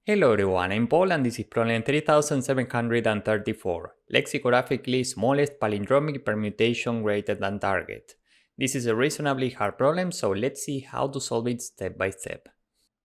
Hello everyone, I'm Paul and this is problem 3734. Lexicographically smallest palindromic permutation greater than target. This is a reasonably hard problem, so let's see how to solve it step by step.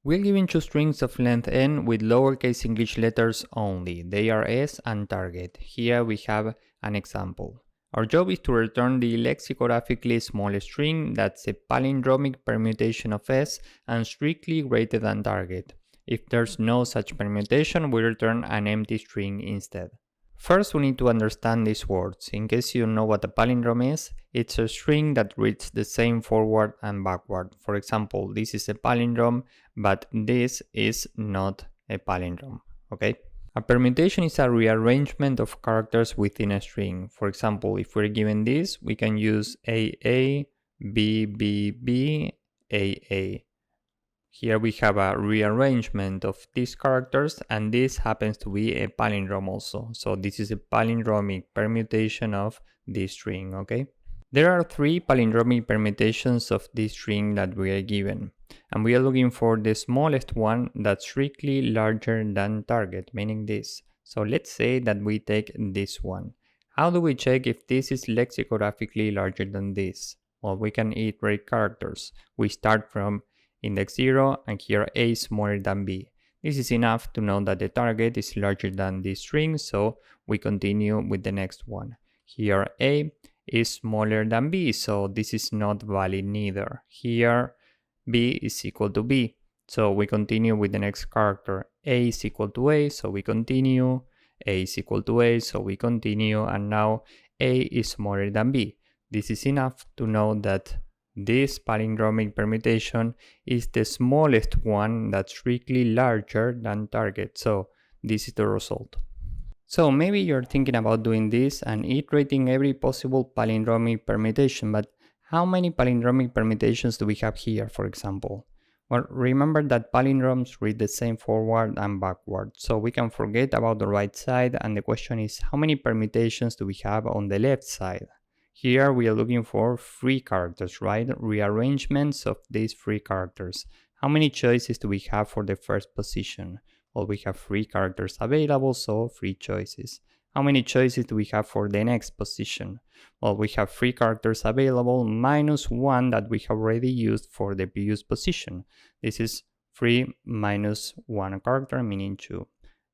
We're given two strings of length n with lowercase English letters only. They are s and target. Here we have an example. Our job is to return the lexicographically small string that's a palindromic permutation of s and strictly greater than target. If there's no such permutation, we return an empty string instead. First, we need to understand these words. In case you don't know what a palindrome is, it's a string that reads the same forward and backward. For example, this is a palindrome, but this is not a palindrome, okay? A permutation is a rearrangement of characters within a string. For example, if we're given this, we can use AA, BBB, AA. Here we have a rearrangement of these characters, and this happens to be a palindrome also. So this is a palindromic permutation of this string, okay? There are three palindromic permutations of this string that we are given, and we are looking for the smallest one that's strictly larger than target, meaning this. So let's say that we take this one. How do we check if this is lexicographically larger than this? Well, we can iterate characters. We start from index 0 and here a is smaller than b. This is enough to know that the target is larger than this string, so we continue with the next one. Here a is smaller than b, so this is not valid neither. Here b is equal to b, so we continue with the next character. A is equal to a, so we continue. A is equal to a, so we continue, and now a is smaller than b. This is enough to know that this palindromic permutation is the smallest one that's strictly larger than target, so this is the result. So maybe you're thinking about doing this and iterating every possible palindromic permutation, but how many palindromic permutations do we have here, for example? Well, remember that palindromes read the same forward and backward, so we can forget about the right side, and the question is how many permutations do we have on the left side? Here we are looking for free characters, right? Rearrangements of these free characters. How many choices do we have for the first position? Well, we have free characters available, so free choices. How many choices do we have for the next position? Well, we have free characters available minus one that we have already used for the previous position. This is free minus one character, meaning 2.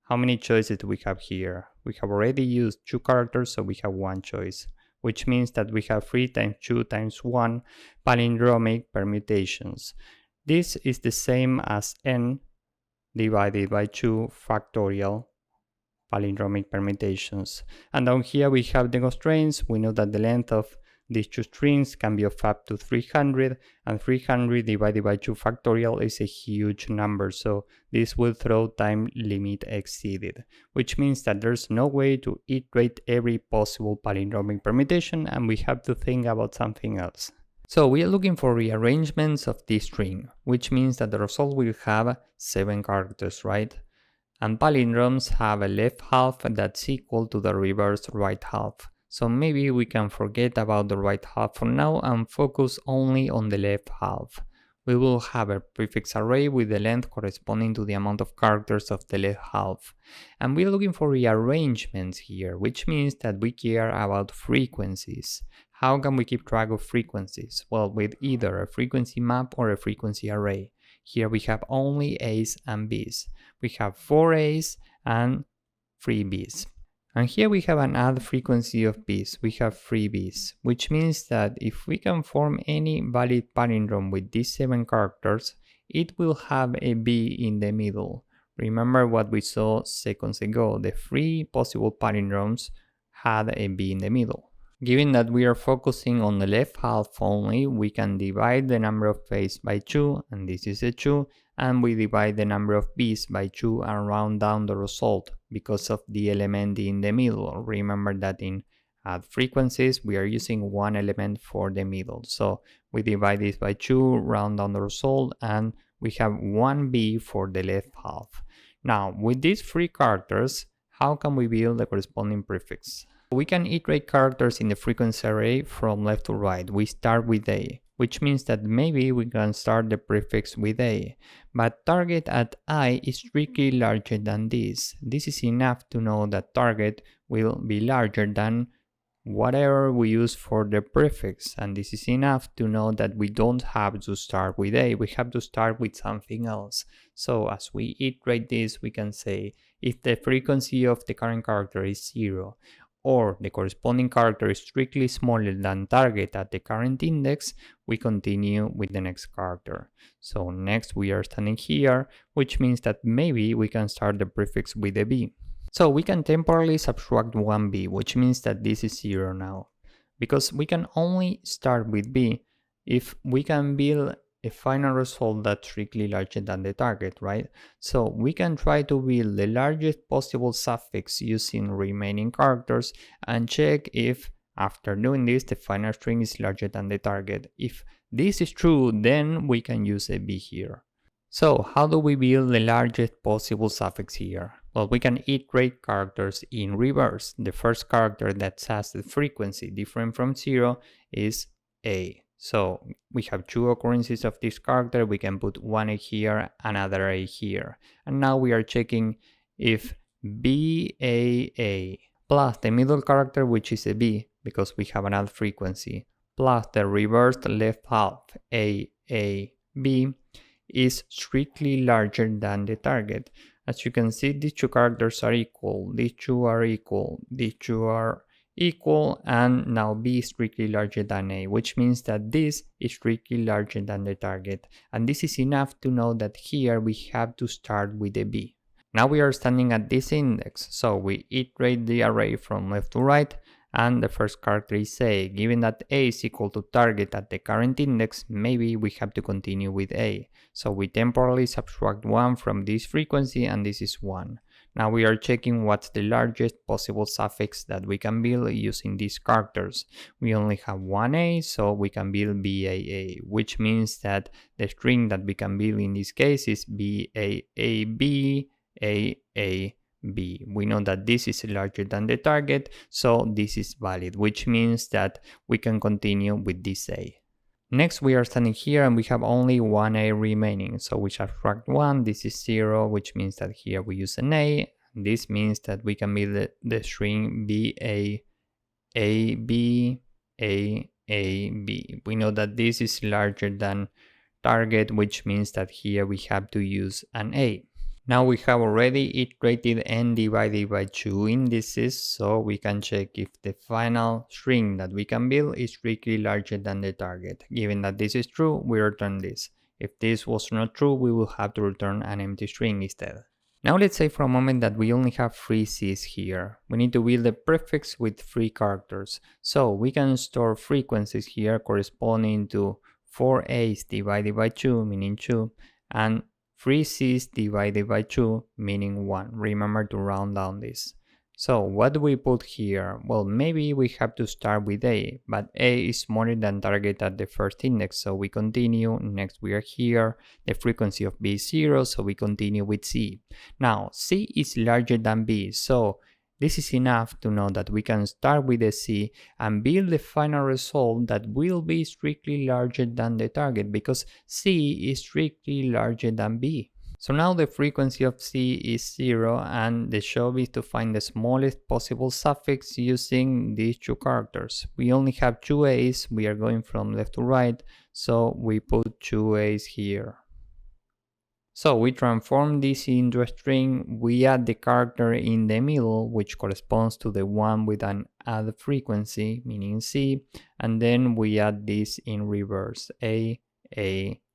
How many choices do we have here? We have already used 2 characters, so we have 1 choice, which means that we have 3 times 2 times 1 palindromic permutations. This is the same as n divided by 2 factorial palindromic permutations. And down here we have the constraints. We know that the length of these 2 strings can be of up to 300, and 300 divided by 2 factorial is a huge number, so this will throw time limit exceeded, which means that there's no way to iterate every possible palindromic permutation, and we have to think about something else. So we are looking for rearrangements of this string, which means that the result will have 7 characters, right? And palindromes have a left half that's equal to the reverse right half. So maybe we can forget about the right half for now and focus only on the left half. We will have a prefix array with the length corresponding to the amount of characters of the left half. And we're looking for rearrangements here, which means that we care about frequencies. How can we keep track of frequencies? Well, with either a frequency map or a frequency array. Here we have only A's and B's. We have 4 A's and 3 B's. And here we have an add frequency of b's. We have 3 b's, which means that if we can form any valid palindrome with these 7 characters, it will have a b in the middle. Remember what we saw seconds ago, the 3 possible palindromes had a b in the middle. Given that we are focusing on the left half only, we can divide the number of a's by 2, and this is a 2, and we divide the number of b's by 2 and round down the result because of the element in the middle. Remember that in add frequencies we are using one element for the middle. So we divide this by 2, round down the result, and we have 1 b for the left half. Now with these 3 characters, how can we build the corresponding prefix? We can iterate characters in the frequency array from left to right. We start with A. which means that maybe we can start the prefix with a, but target at I is strictly larger than this. This is enough to know that target will be larger than whatever we use for the prefix, and this is enough to know that we don't have to start with a, we have to start with something else. So as we iterate this, we can say if the frequency of the current character is 0 or the corresponding character is strictly smaller than target at the current index, we continue with the next character. So next we are standing here, which means that maybe we can start the prefix with a b. So we can temporarily subtract 1b, which means that this is 0 now. Because we can only start with b if we can build a final result that's strictly larger than the target, right? So we can try to build the largest possible suffix using remaining characters and check if after doing this the final string is larger than the target. If this is true, then we can use a b here. So how do we build the largest possible suffix here? Well, we can iterate characters in reverse. The first character that has the frequency different from 0 is a. So we have two occurrences of this character. We can put one a here, another a here. And now we are checking if BAA plus the middle character, which is a B, because we have another frequency, plus the reversed left half AAB is strictly larger than the target. As you can see, these two characters are equal, these two are equal, these two are equal, and now b is strictly larger than a, which means that this is strictly larger than the target. And this is enough to know that here we have to start with a b. Now we are standing at this index, so we iterate the array from left to right, and the first character is a. Given that a is equal to target at the current index, maybe we have to continue with a. So we temporarily subtract 1 from this frequency, and this is 1. Now we are checking what's the largest possible suffix that we can build using these characters. We only have one a, so we can build BAA, which means that the string that we can build in this case is BAAB, AAB. We know that this is larger than the target, so this is valid, which means that we can continue with this a. Next we are standing here and we have only one a remaining, so we subtract 1, this is 0, which means that here we use an a. This means that we can build the string BAAB, AAB. We know that this is larger than target, which means that here we have to use an a. Now we have already iterated n divided by 2 indices, so we can check if the final string that we can build is strictly larger than the target. Given that this is true, we return this. If this was not true, we will have to return an empty string instead. Now let's say for a moment that we only have 3 C's here. We need to build a prefix with 3 characters. So we can store frequencies here corresponding to 4 A's divided by 2, meaning 2, and 3 C's divided by 2, meaning 1. Remember to round down this. So what do we put here? Well, maybe we have to start with a, but a is smaller than target at the first index, so we continue. Next we are here. The frequency of b is 0, so we continue with c. Now c is larger than b, so this is enough to know that we can start with a c and build the final result that will be strictly larger than the target, because c is strictly larger than b. So now the frequency of c is 0, and the job is to find the smallest possible suffix using these 2 characters. We only have 2 a's, we are going from left to right, so we put 2 a's here. So we transform this into a string, we add the character in the middle, which corresponds to the one with an add frequency, meaning c, and then we add this in reverse, a,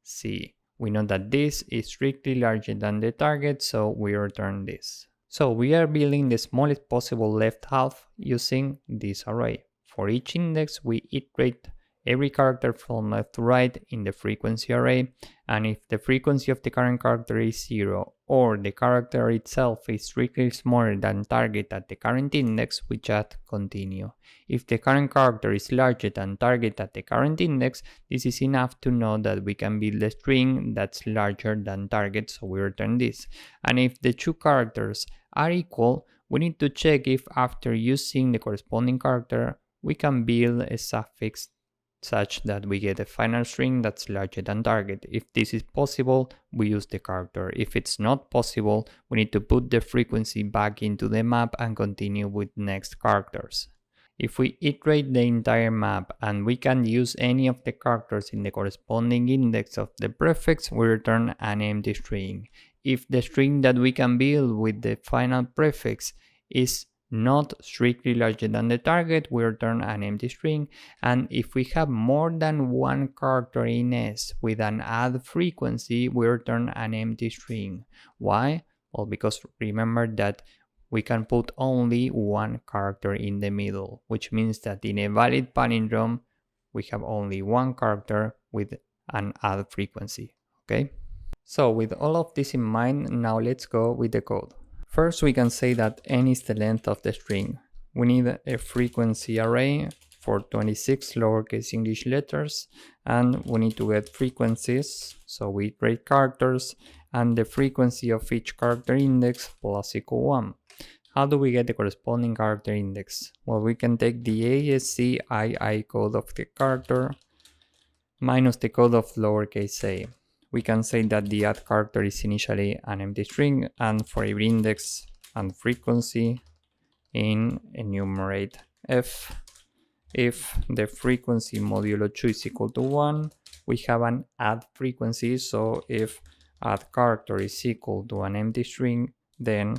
c. We know that this is strictly larger than the target, so we return this. So we are building the smallest possible left half using this array. For each index, we iterate every character from left to right in the frequency array, and if the frequency of the current character is 0 or the character itself is strictly smaller than target at the current index, we just continue. If the current character is larger than target at the current index, this is enough to know that we can build a string that's larger than target, so we return this. And if the 2 characters are equal, we need to check if after using the corresponding character we can build a suffix such that we get a final string that's larger than target. If this is possible, we use the character. If it's not possible, we need to put the frequency back into the map and continue with next characters. If we iterate the entire map and we can use any of the characters in the corresponding index of the prefix, we return an empty string. If the string that we can build with the final prefix is not strictly larger than the target, we return an empty string. And if we have more than one character in S with an add frequency, we return an empty string. Why? Well, because remember that we can put only one character in the middle, which means that in a valid palindrome, we have only one character with an add frequency, okay? So with all of this in mind, now let's go with the code. First, we can say that n is the length of the string. We need a frequency array for 26 lowercase English letters, and we need to get frequencies, so we iterate characters, and the frequency of each character index plus equal 1. How do we get the corresponding character index? Well, we can take the ASCII code of the character minus the code of lowercase a. We can say that the add character is initially an empty string, and for every index and frequency in enumerate f, if the frequency modulo 2 is equal to 1, we have an add frequency, so if add character is equal to an empty string, then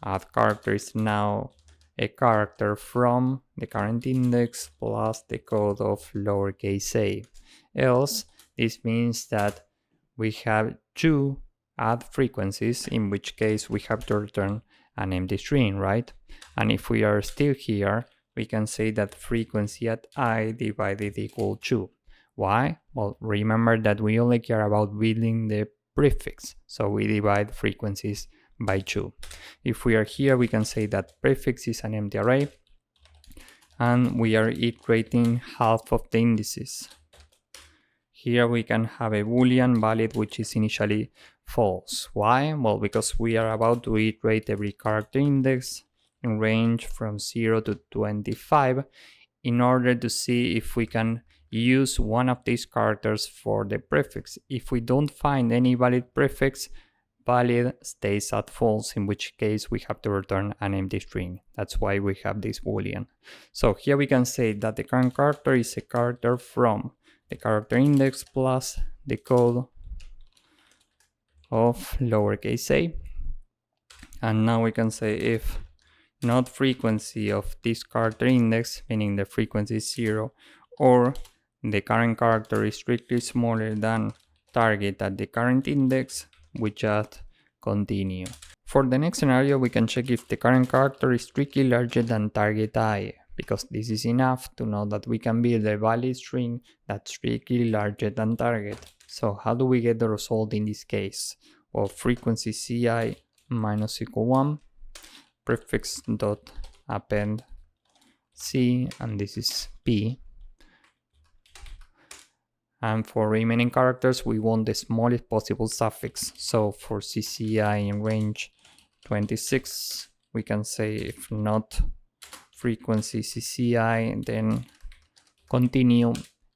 add character is now a character from the current index plus the code of lowercase a. Else, this means that we have two add frequencies, in which case we have to return an empty string, right? And if we are still here, we can say that frequency at I divided equal 2. Why? Well, remember that we only care about building the prefix, so we divide frequencies by 2. If we are here, we can say that prefix is an empty array, and we are iterating half of the indices. Here we can have a boolean valid which is initially false. Why? Well, because we are about to iterate every character index in range from 0 to 25 in order to see if we can use one of these characters for the prefix. If we don't find any valid prefix, valid stays at false, in which case we have to return an empty string. That's why we have this boolean. So here we can say that the current character is a character from the character index plus the code of lowercase a. And now we can say if not frequency of this character index, meaning the frequency is 0, or the current character is strictly smaller than target at the current index, we just continue. For the next scenario, we can check if the current character is strictly larger than target I, because this is enough to know that we can build a valid string that's strictly larger than target. So how do we get the result in this case? Well, frequency ci minus equal 1, prefix dot append c, and this is p. And for remaining characters, we want the smallest possible suffix. So for cci in range 26, we can say if not frequency cci, then continue,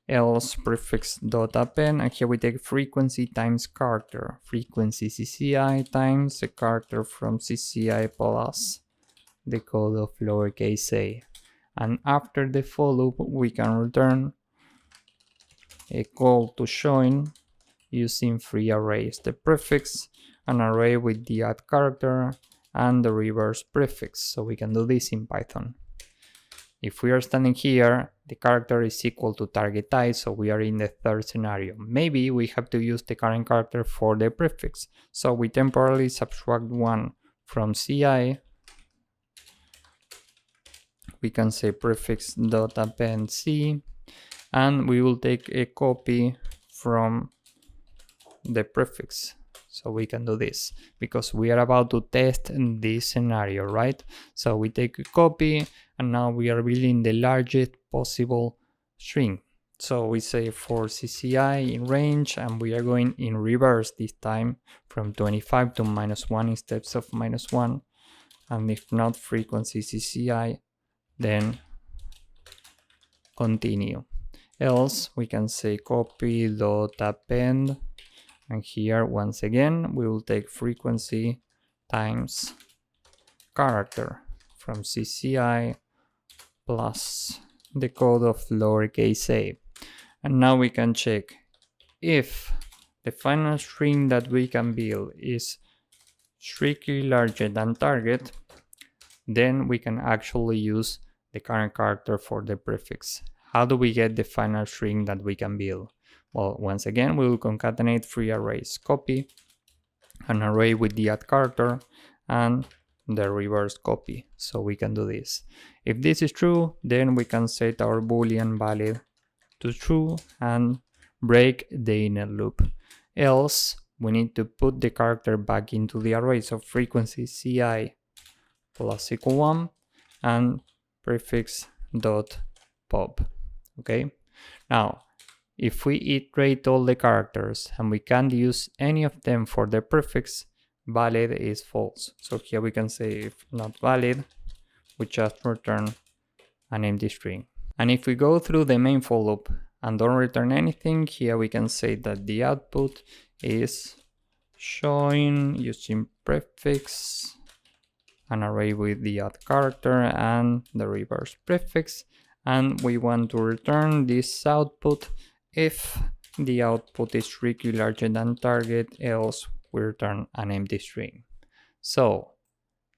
else prefix dot append, and here we take frequency times character, frequency cci times the character from cci plus the code of lowercase a. And after the for loop, we can return a call to join using three arrays: the prefix, an array with the add character, and the reverse prefix. So we can do this in Python. If we are standing here, the character is equal to target I, so we are in the third scenario. Maybe we have to use the current character for the prefix. So we temporarily subtract 1 from ci. We can say prefix dot append c, and we will take a copy from the prefix. So we can do this because we are about to test this scenario, right? So we take a copy, and now we are building the largest possible string. So we say for cci in range, and we are going in reverse this time from 25 to -1 instead of -1. And if not frequency cci, then continue. Else we can say copy.append, and here once again we will take frequency times character from CCI plus the code of lowercase a. And now we can check if the final string that we can build is strictly larger than target, then we can actually use the current character for the prefix. How do we get the final string that we can build? Well, once again, we will concatenate 3 arrays. Copy an array with the add character and the reverse copy. So we can do this. If this is true, then we can set our boolean valid to true and break the inner loop. Else, we need to put the character back into the array. So frequency ci plus equal 1 and prefix dot pop. Okay. Now, if we iterate all the characters and we can't use any of them for the prefix, valid is false. So here we can say if not valid, we just return an empty string. And if we go through the main for loop and don't return anything, here we can say that the output is showing using prefix, an array with the add character and the reverse prefix, and we want to return this output if the output is strictly larger than target, else we return an empty string. So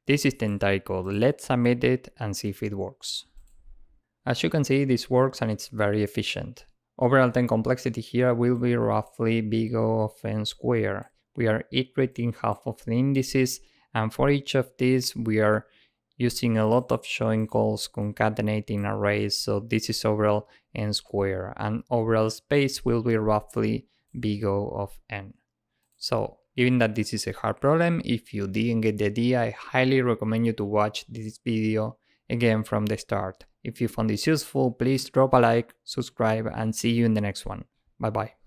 this is the entire code. Let's submit it and see if it works. As you can see, this works and it's very efficient. Overall time complexity here will be roughly big O of n squared. We are iterating half of the indices, and for each of these we are using a lot of showing calls, concatenating arrays, so this is overall n squared, and overall space will be roughly big O of n. So given that this is a hard problem, if you didn't get the idea, I highly recommend you to watch this video again from the start. If you found this useful, please drop a like, subscribe, and see you in the next one. Bye bye.